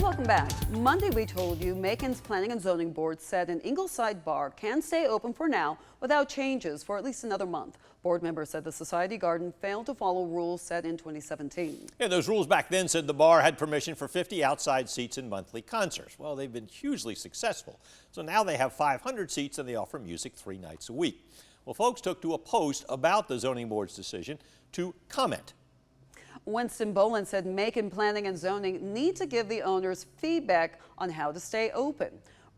Welcome back. Monday we told you Macon's Planning and Zoning Board said an Ingleside bar can stay open for now without changes for at least another month. Board members said the Society Garden failed to follow rules set in 2017. Yeah, those rules back then said the bar had permission for 50 outside seats and monthly concerts. Well, they've been hugely successful. So now they have 500 seats and they offer music 3 nights a week. Well, folks took to a post about the zoning board's decision to comment. Winston Boland said Macon Planning and Zoning need to give the owners feedback on how to stay open.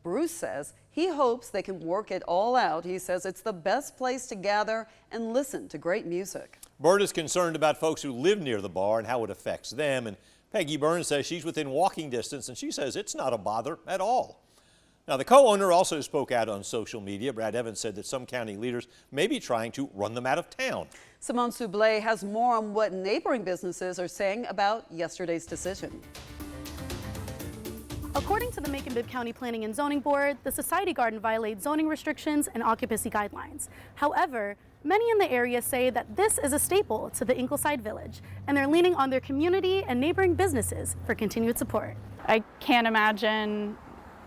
Bruce says he hopes they can work it all out. He says it's the best place to gather and listen to great music. Bert is concerned about folks who live near the bar and how it affects them. And Peggy Burns says she's within walking distance and she says it's not a bother at all. Now, the co-owner also spoke out on social media. Brad Evans said that some county leaders may be trying to run them out of town. Simone Soublé has more on what neighboring businesses are saying about yesterday's decision. According to the Macon-Bibb County Planning and Zoning Board, the Society Garden violates zoning restrictions and occupancy guidelines. However, many in the area say that this is a staple to the Ingleside Village, and they're leaning on their community and neighboring businesses for continued support. I can't imagine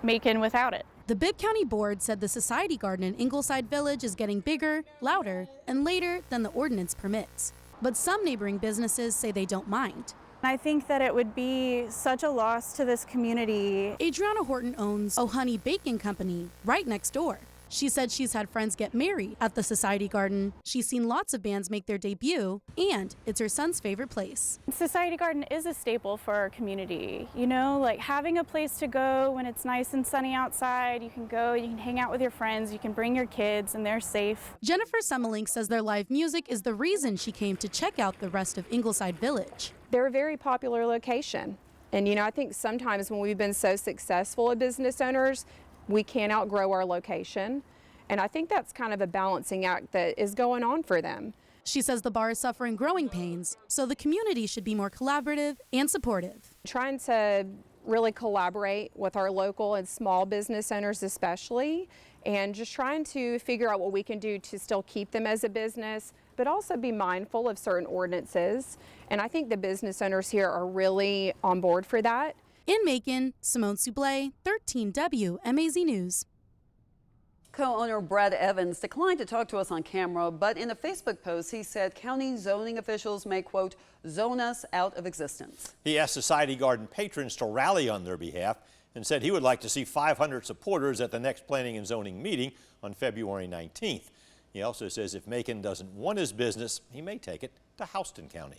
Macon without it. The Bibb County Board said the Society Garden in Ingleside Village is getting bigger, louder, and later than the ordinance permits. But some neighboring businesses say they don't mind. I think that it would be such a loss to this community. Adriana Horton owns O'Honey Baking Company right next door. She said she's had friends get married at the Society Garden. She's seen lots of bands make their debut, and it's her son's favorite place. Society Garden is a staple for our community. You know, like having a place to go when it's nice and sunny outside. You can go, you can hang out with your friends, you can bring your kids, and they're safe. Jennifer Semmelink says their live music is the reason she came to check out the rest of Ingleside Village. They're a very popular location. And, you know, I think sometimes when we've been so successful as business owners, we can't outgrow our location. And I think that's kind of a balancing act that is going on for them. She says the bar is suffering growing pains, so the community should be more collaborative and supportive. Trying to really collaborate with our local and small business owners especially, and just trying to figure out what we can do to still keep them as a business, but also be mindful of certain ordinances. And I think the business owners here are really on board for that. In Macon, Simone Soublé, 13 WMAZ News. Co-owner Brad Evans declined to talk to us on camera, but in a Facebook post, he said county zoning officials may, quote, zone us out of existence. He asked Society Garden patrons to rally on their behalf and said he would like to see 500 supporters at the next planning and zoning meeting on February 19th. He also says if Macon doesn't want his business, he may take it to Houston County.